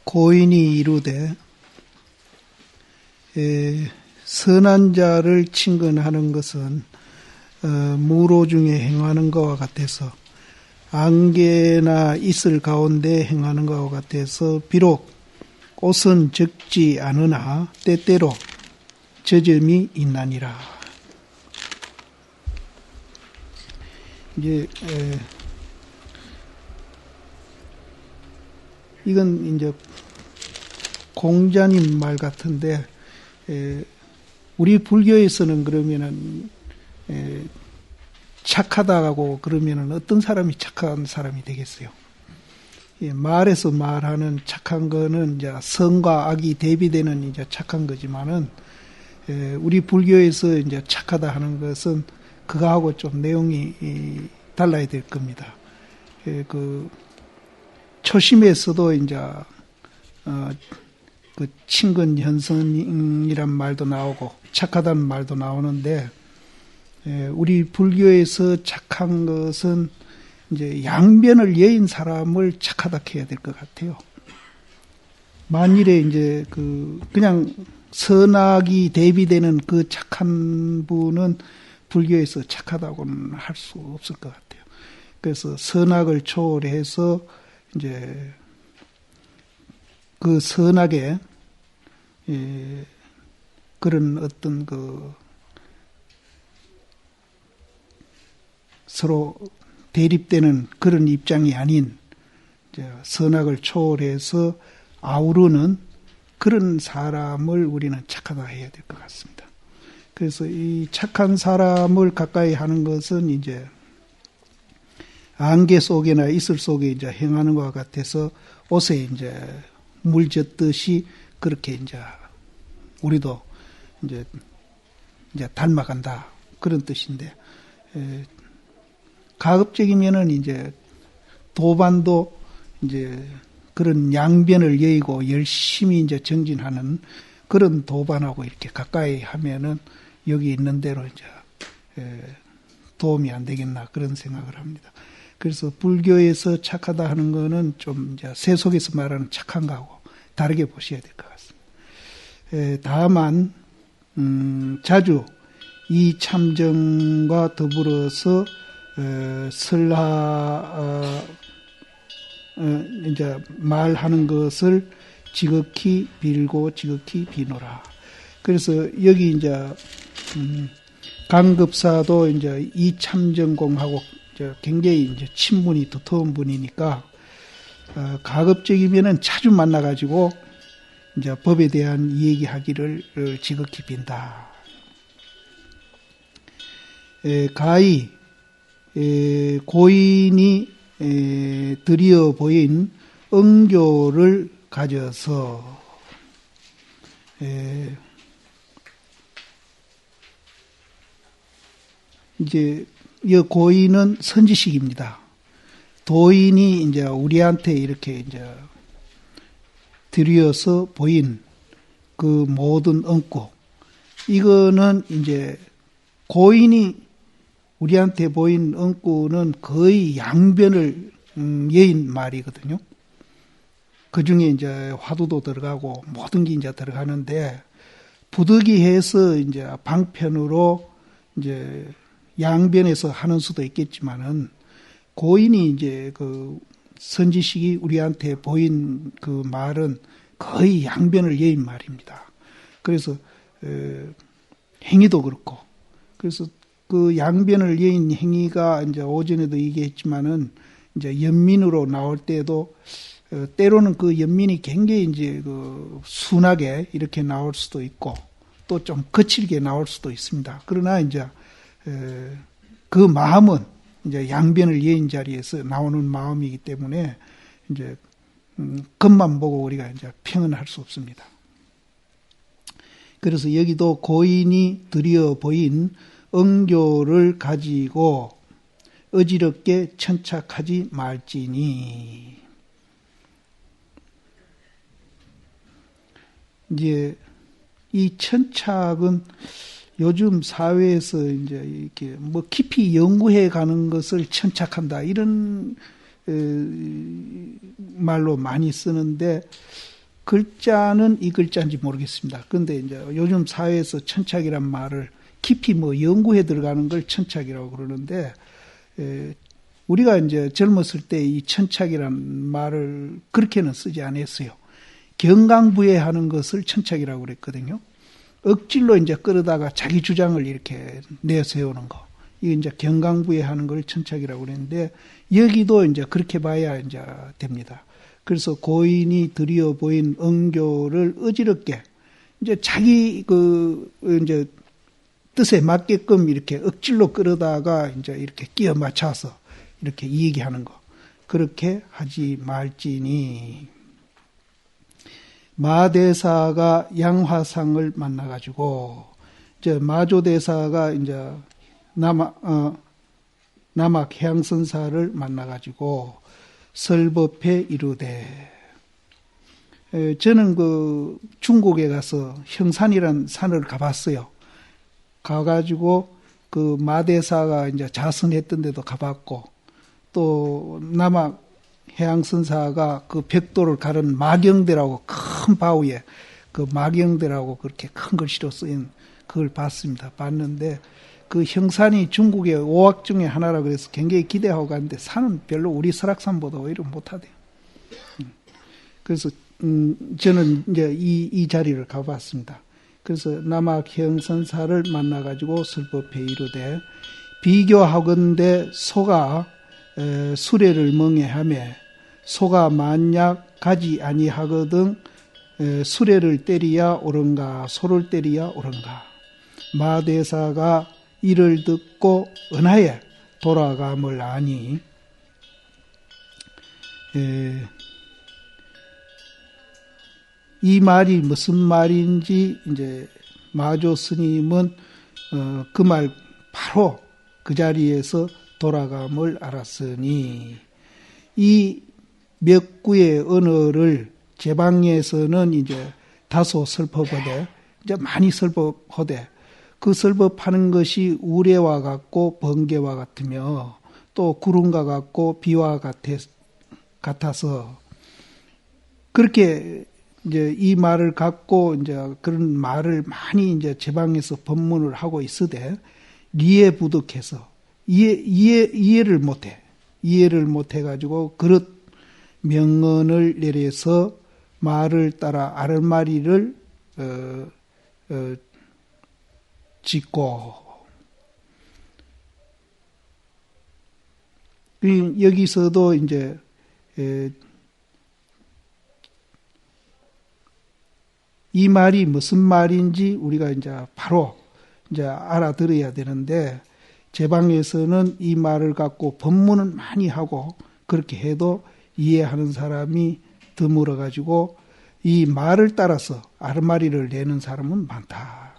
고인이 이르되 선한 자를 친근하는 것은 무로 중에 행하는 것과 같아서 안개나 이슬 가운데 행하는 것과 같아서 비록 옷은 적지 않으나 때때로 저점이 있나니라. 이제 이건 이제 공자님 말 같은데 우리 불교에서는 그러면은 착하다고 그러면은 어떤 사람이 착한 사람이 되겠어요? 말에서 말하는 착한 거는 이제 선과 악이 대비되는 이제 착한 거지만은 우리 불교에서 이제 착하다 하는 것은 그거하고 좀 내용이 달라야 될 겁니다. 그 초심에서도 이제 그 친근 현선이란 말도 나오고 착하다는 말도 나오는데 우리 불교에서 착한 것은 이제 양변을 여인 사람을 착하다 해야 될 것 같아요. 만일에 이제 그냥 선악이 대비되는 그 착한 분은 불교에서 착하다고는 할 수 없을 것 같아요. 그래서 선악을 초월해서 이제 그 선악에 그런 어떤 서로 대립되는 그런 입장이 아닌 이제 선악을 초월해서 아우르는 그런 사람을 우리는 착하다 해야 될 것 같습니다. 그래서 이 착한 사람을 가까이 하는 것은 이제 안개 속이나 이슬 속에 이제 행하는 것과 같아서 옷에 이제 물 젖듯이 그렇게 이제 우리도 이제 닮아간다 그런 뜻인데 가급적이면은 이제 도반도 이제 그런 양변을 여의고 열심히 이제 정진하는 그런 도반하고 이렇게 가까이 하면은 여기 있는 대로 이제 도움이 안 되겠나 그런 생각을 합니다. 그래서 불교에서 착하다 하는 거는 좀 이제 세속에서 말하는 착한 거하고 다르게 보셔야 될 것 같습니다. 다만 자주 이 참정과 더불어서 설하 이제 말하는 것을 지극히 빌고 지극히 비노라. 그래서 여기 이제 강급사도 이제 이 참정공하고 굉장히 이제 친분이 두터운 분이니까 가급적이면은 자주 만나가지고 이제 법에 대한 얘기하기를 지극히 빈다. 가히 고인이 드리어 보인 응교를 가져서 이제 이 고인은 선지식입니다. 도인이 이제 우리한테 이렇게 이제 드려서 보인 그 모든恩구 이거는 이제 고인이 우리한테 보인恩구는 거의 양변을 여인 말이거든요. 그 중에 이제 화두도 들어가고 모든 게 이제 들어가는데 부득이해서 이제 방편으로 이제 양변에서 하는 수도 있겠지만은 고인이 이제 그 선지식이 우리한테 보인 그 말은 거의 양변을 여인 말입니다. 그래서 행위도 그렇고 그래서 그 양변을 여인 행위가 이제 오전에도 얘기했지만은 이제 연민으로 나올 때도 때로는 그 연민이 굉장히 이제 그 순하게 이렇게 나올 수도 있고 또 좀 거칠게 나올 수도 있습니다. 그러나 이제 그 마음은 이제 양변을 여인 자리에서 나오는 마음이기 때문에 이제 겉만 보고 우리가 이제 평은 할 수 없습니다. 그래서 여기도 고인이 드리어 보인 응교를 가지고 어지럽게 천착하지 말지니 이제 이 천착은 요즘 사회에서 이제 이렇게 뭐 깊이 연구해 가는 것을 천착한다 이런 말로 많이 쓰는데 글자는 이 글자인지 모르겠습니다. 그런데 이제 요즘 사회에서 천착이란 말을 깊이 뭐 연구해 들어가는 걸 천착이라고 그러는데, 우리가 이제 젊었을 때 이 천착이란 말을 그렇게는 쓰지 않았어요. 경강부회하는 것을 천착이라고 그랬거든요. 억질로 이제 끌어다가 자기 주장을 이렇게 내세우는 거. 이게 이제 경강부회하는 걸 천착이라고 그랬는데, 여기도 이제 그렇게 봐야 이제 됩니다. 그래서 고인이 드리어 보인 응교를 어지럽게 이제 자기 이제 뜻에 맞게끔 이렇게 억질로 끌어다가 이제 이렇게 끼워 맞춰서 이렇게 얘기하는 거. 그렇게 하지 말지니. 마대사가 양화상을 만나가지고, 이제 마조대사가 이제 남학 해양선사를 만나가지고 설법해 이르되, 저는 그 중국에 가서 형산이란 산을 가봤어요. 가가지고 그 마대사가 이제 자선했던 데도 가봤고, 또 남학 해양선사가 그 벽돌을 가른 마경대라고 큰 바위에 그 마경대라고 그렇게 큰 글씨로 쓰인 그걸 봤습니다. 봤는데 그 형산이 중국의 5학 중에 하나라 그래서 굉장히 기대하고 갔는데 산은 별로 우리 설악산보다 오히려 못하대요. 그래서 저는 이제 이 자리를 가봤습니다. 그래서 남학해양선사를 만나가지고 설법해 이르되, 비교하건대 소가 수레를 멍해하며 소가 만약 가지 아니하거든 수레를 때리야 옳은가 소를 때리야 옳은가. 마대사가 이를 듣고 은하에 돌아감을 아니, 이 말이 무슨 말인지 이제 마조 스님은 그 말 바로 그 자리에서 돌아감을 알았으니, 이 몇 구의 언어를 제방에서는 이제 다소 설법하되, 이제 많이 설법하되, 그 설법하는 것이 우레와 같고 번개와 같으며 또 구름과 같고 비와 같아서 그렇게 이제 이 말을 갖고 이제 그런 말을 많이 이제 제방에서 법문을 하고 있으되 리에 부득해서 이해를 못해. 이해를 못해가지고 그릇 명언을 내려서 말을 따라 아랫마리를 짓고, 여기서도 이제 이 말이 무슨 말인지 우리가 이제 바로 이제 알아들어야 되는데, 제방에서는 이 말을 갖고 법문은 많이 하고 그렇게 해도 이해하는 사람이 드물어 가지고 이 말을 따라서 아르마리를 내는 사람은 많다.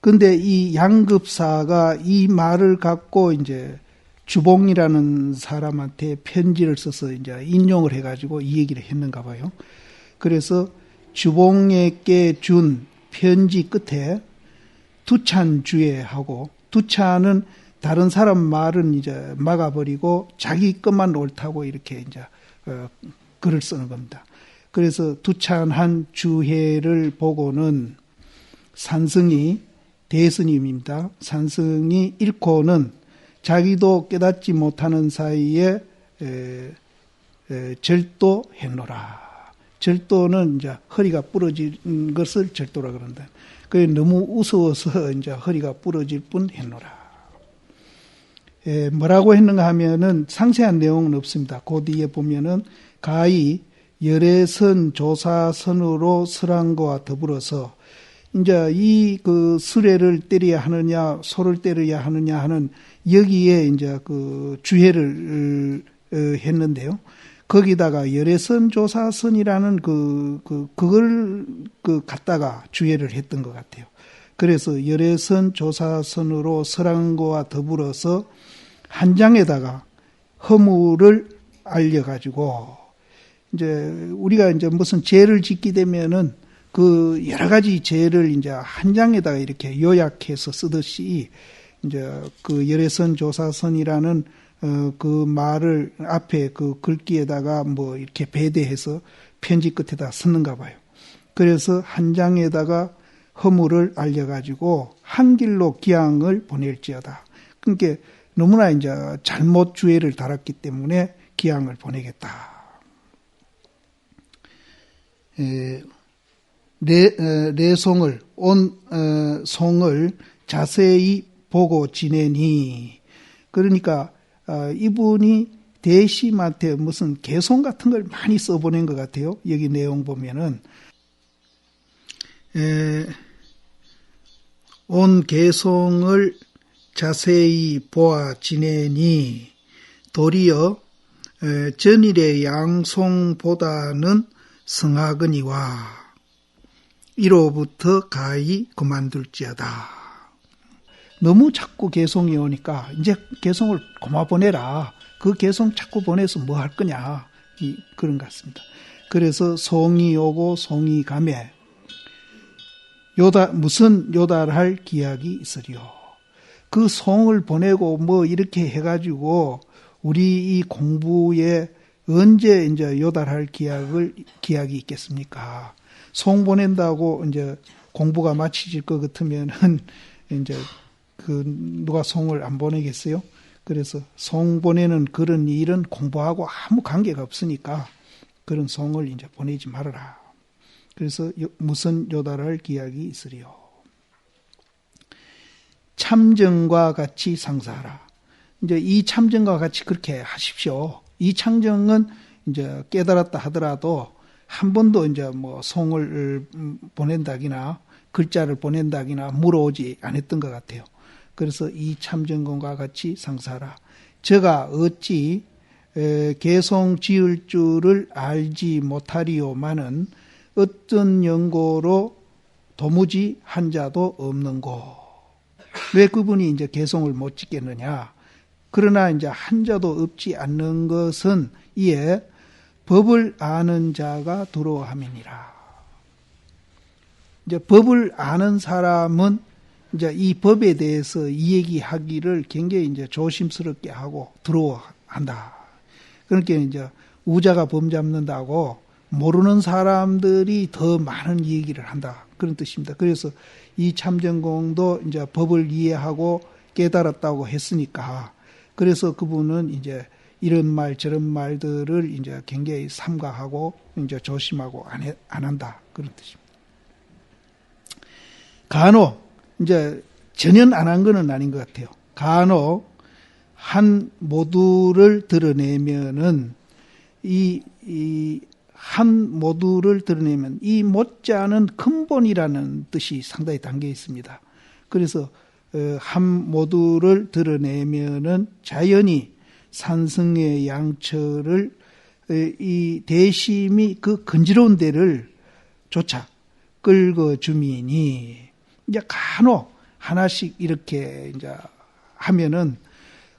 근데 이 양급사가 이 말을 갖고 이제 주봉이라는 사람한테 편지를 써서 이제 인용을 해가지고 이 얘기를 했는가 봐요. 그래서 주봉에게 준 편지 끝에 두찬주의하고, 두찬은 다른 사람 말은 이제 막아버리고 자기 것만 옳다고 이렇게 이제 글을 쓰는 겁니다. 그래서 두찬한 주회를 보고는 산승이, 대스님입니다. 산승이 잃고는 자기도 깨닫지 못하는 사이에 절도했노라. 절도는 이제 허리가 부러진 것을 절도라 그런다. 그게 너무 우스워서 이제 허리가 부러질 뿐 했노라. 뭐라고 했는가 하면은 상세한 내용은 없습니다. 그 뒤에 보면은 가히 열애선 조사선으로 설한 것과 더불어서 이제 이 그 수레를 때려야 하느냐 소를 때려야 하느냐 하는 여기에 이제 그 주해를 했는데요. 거기다가 열애선 조사선이라는 그걸 갖다가 주해를 했던 것 같아요. 그래서 열애선 조사선으로 설한 것과 더불어서 한 장에다가 허물을 알려가지고, 이제 우리가 이제 무슨 죄를 짓게 되면은 그 여러 가지 죄를 이제 한 장에다가 이렇게 요약해서 쓰듯이 이제 그 열애선 조사선이라는 그 말을 앞에 그 글귀에다가 뭐 이렇게 배대해서 편지 끝에다 썼는가 봐요. 그래서 한 장에다가 허물을 알려가지고 한 길로 기항을 보낼지어다. 그러니까 너무나 이제 잘못 주애를 달았기 때문에 기항을 보내겠다. 내송을 온 송을 자세히 보고 지내니, 그러니까 이분이 대심한테 무슨 개송 같은 걸 많이 써보낸 것 같아요. 여기 내용 보면은 온 개송을 자세히 보아 지내니 도리어 전일의 양송보다는 성하거니와 이로부터 가히 그만둘지어다. 너무 자꾸 개송이 오니까 이제 개송을 그만 보내라. 그 개송 자꾸 보내서 뭐 할 거냐. 그런 것 같습니다. 그래서 송이 오고 송이 가매 무슨 요달할 기약이 있으리요. 그 송을 보내고 뭐 이렇게 해가지고 우리 이 공부에 언제 이제 요달할 기약이 있겠습니까? 송 보낸다고 이제 공부가 마치질 것 같으면은 이제 누가 송을 안 보내겠어요? 그래서 송 보내는 그런 일은 공부하고 아무 관계가 없으니까 그런 송을 이제 보내지 말아라. 그래서 무슨 요달할 기약이 있으리요. 참정과 같이 상사하라. 이제 이 참정과 같이 그렇게 하십시오. 이 참정은 이제 깨달았다 하더라도 한 번도 이제 뭐 송을 보낸다기나 글자를 보낸다기나 물어오지 않았던 것 같아요. 그래서 이 참정과 같이 상사하라. 저가 어찌 개송 지을 줄을 알지 못하리오마는 어떤 연고로 도무지 한 자도 없는고. 왜 그분이 이제 개송을 못 짓겠느냐. 그러나 이제 한 자도 없지 않는 것은 이에 법을 아는 자가 두려워함이니라. 이제 법을 아는 사람은 이제 이 법에 대해서 이 얘기하기를 굉장히 이제 조심스럽게 하고 두려워한다. 그러니까 이제 우자가 범 잡는다고 모르는 사람들이 더 많은 얘기를 한다. 그런 뜻입니다. 그래서 이 참정공도 이제 법을 이해하고 깨달았다고 했으니까 그래서 그분은 이제 이런 말 저런 말들을 이제 굉장히 삼가하고 이제 조심하고 안 한다. 그런 뜻입니다. 간혹 이제 전혀 안 한 거는 아닌 것 같아요. 간혹 한 모두를 드러내면은 한 모두를 드러내면 이 못지않은 근본이라는 뜻이 상당히 담겨 있습니다. 그래서 한 모두를 드러내면은 자연히 산성의 양처를 이 대심이 그 건지러운 데를 조차 긁어주미니 이제 간혹 하나씩 이렇게 이제 하면은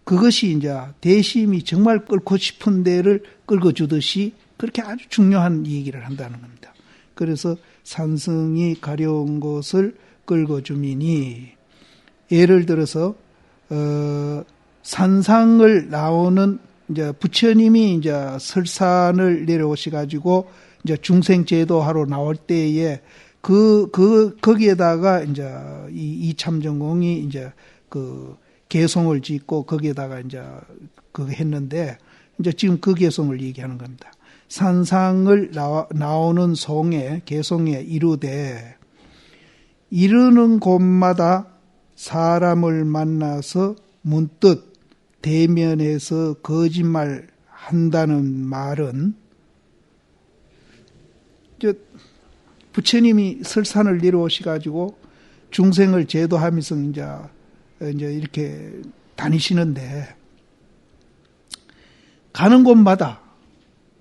그것이 이제 대심이 정말 끓고 싶은 데를 긁어주듯이 그렇게 아주 중요한 얘기를 한다는 겁니다. 그래서 산성이 가려운 것을 긁어주미니 예를 들어서 산상을 나오는 이제 부처님이 이제 설산을 내려오셔가지고 이제 중생제도하러 나올 때에 거기에다가 이제 이 참정공이 이제 그 개송을 짓고 거기에다가 이제 그거 했는데 이제 지금 그 개송을 얘기하는 겁니다. 산상을 나오는 송에 개송에 이르되 이르는 곳마다 사람을 만나서 문득 대면해서 거짓말 한다는 말은 부처님이 설산을 내려오셔가지고 중생을 제도하면서 이제 이렇게 다니시는데 가는 곳마다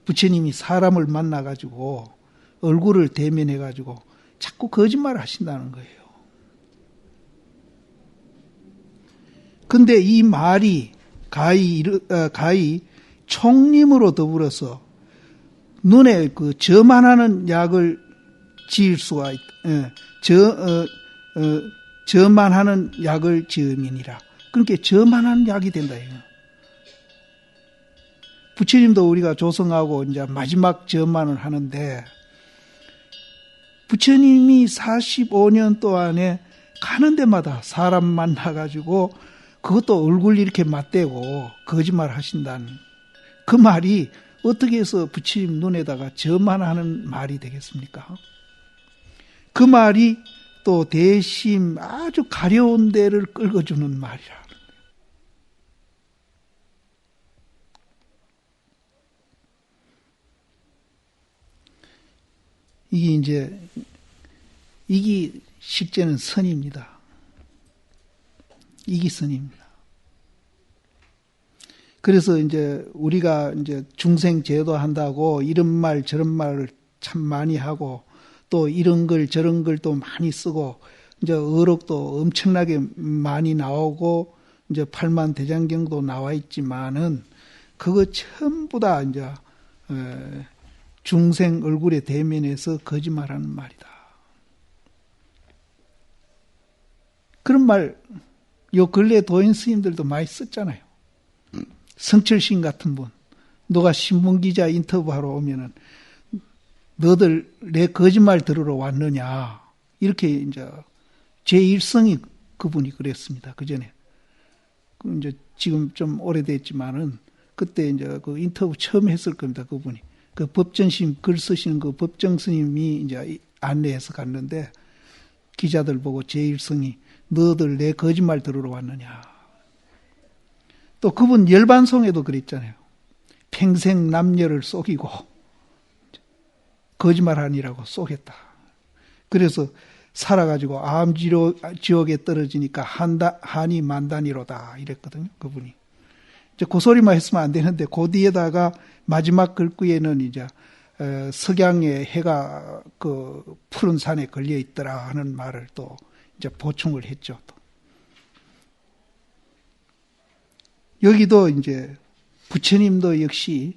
부처님이 사람을 만나가지고 얼굴을 대면해가지고 자꾸 거짓말을 하신다는 거예요. 근데 이 말이 가히 총림으로 더불어서 눈에 그 저만하는 약을 지을 수가 저만하는 약을 지음이니라. 그러니까 저만하는 약이 된다. 부처님도 우리가 조성하고 이제 마지막 점만을 하는데 부처님이 45년 동안에 가는 데마다 사람 만나가지고 그것도 얼굴 이렇게 맞대고 거짓말 하신다는 그 말이 어떻게 해서 부처님 눈에다가 저만하는 말이 되겠습니까? 그 말이 또 대심 아주 가려운 데를 끌어주는 말이라. 이게 실제는 선입니다. 이게 선입니다. 그래서 이제 우리가 이제 중생 제도 한다고 이런 말 저런 말을 참 많이 하고 또 이런 글 저런 글도 많이 쓰고 이제 어록도 엄청나게 많이 나오고 이제 팔만대장경도 나와 있지만은 그거 전부 다 이제 중생 얼굴에 대면해서 거짓말하는 말이다. 그런 말 요 근래 도인 스님들도 많이 썼잖아요. 성철신 같은 분, 너가 신문기자 인터뷰하러 오면은 너들 내 거짓말 들으러 왔느냐 이렇게 이제 제1성이 그분이 그랬습니다. 그 전에 이제 지금 좀 오래됐지만은 그때 이제 그 인터뷰 처음 했을 겁니다. 그분이 그 법전심 글 쓰시는 그 법정 스님이 이제 안내해서 갔는데 기자들 보고 제1성이 너들 내 거짓말 들으러 왔느냐. 또 그분 열반송에도 그랬잖아요. 평생 남녀를 속이고 거짓말하니라고 쏘겠다. 그래서 살아가지고 암지옥에 떨어지니까 한이 만단이로다 이랬거든요. 그분이. 이제 그 소리만 했으면 안 되는데 그 뒤에다가 마지막 글귀에는 이제 석양에 해가 그 푸른 산에 걸려 있더라 하는 말을 또 이제 보충을 했죠. 또. 여기도 이제 부처님도 역시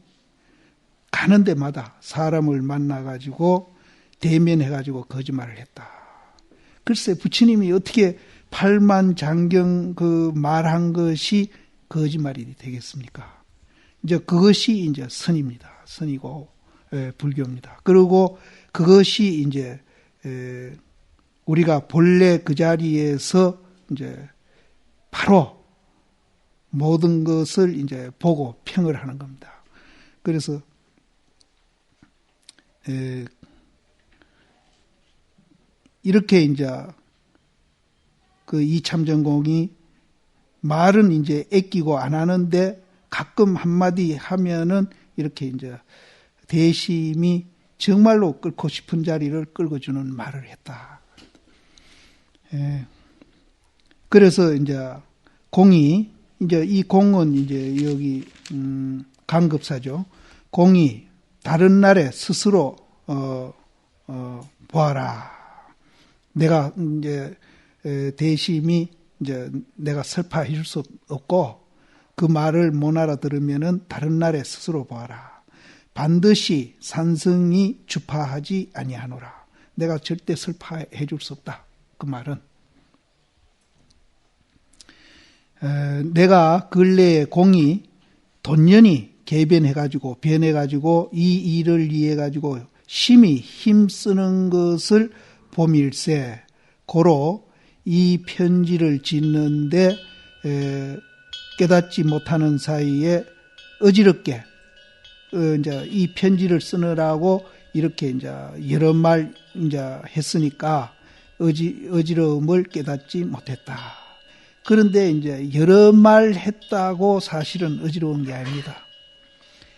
가는 데마다 사람을 만나가지고 대면해가지고 거짓말을 했다. 글쎄 부처님이 어떻게 팔만장경 그 말한 것이 거짓말이 되겠습니까? 이제 그것이 이제 선입니다. 선이고 불교입니다. 그리고 그것이 이제 우리가 본래 그 자리에서 이제 바로 모든 것을 이제 보고 평을 하는 겁니다. 그래서 이렇게 이제 그 이참전공이 말은 이제 애끼고 안 하는데 가끔 한마디 하면은 이렇게 이제 대심이 정말로 끌고 싶은 자리를 끌어주는 말을 했다. 그래서 이제 공이 이제 이 공은 이제 여기 강급사죠. 공이 다른 날에 스스로 보아라. 내가 이제 대심이 이제 내가 설파해 줄 수 없고 그 말을 못 알아들으면은 다른 날에 스스로 보아라. 반드시 산성이 주파하지 아니하노라. 내가 절대 설파해 줄 수 없다. 그 말은 내가 근래에 공이 돈년이 개변해가지고 변해가지고 이 일을 위해가지고 심히 힘쓰는 것을 봄일세 고로 이 편지를 짓는데 깨닫지 못하는 사이에 어지럽게 이제 이 편지를 쓰느라고 이렇게 이제 여러 말 이제 했으니까 어지러움을 깨닫지 못했다. 그런데 이제 여러 말 했다고 사실은 어지러운 게 아닙니다.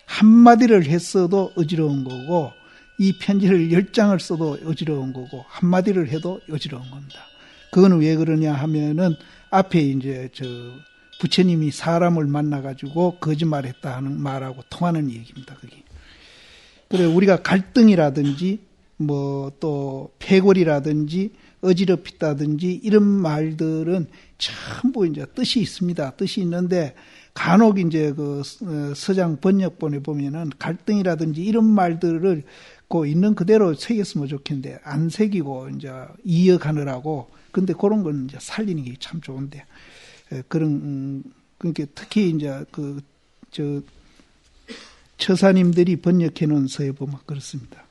한마디를 했어도 어지러운 거고 이 편지를 10장을 써도 어지러운 거고 한마디를 해도 어지러운 겁니다. 그거는 왜 그러냐 하면은 앞에 이제 부처님이 사람을 만나가지고 거짓말했다 하는 말하고 통하는 얘기입니다. 그게. 그래 우리가 갈등이라든지 뭐 또 패골이라든지 어지럽히다든지 이런 말들은 전부 이제 뜻이 있습니다. 뜻이 있는데 간혹 이제 그 서장 번역본에 보면은 갈등이라든지 이런 말들을 그 있는 그대로 새겼으면 좋겠는데 안 새기고 이제 이어가느라고 근데 그런 건 이제 살리는 게 참 좋은데 그런 그러니까 특히 이제 처사님들이 번역해 놓은 서예보막 그렇습니다.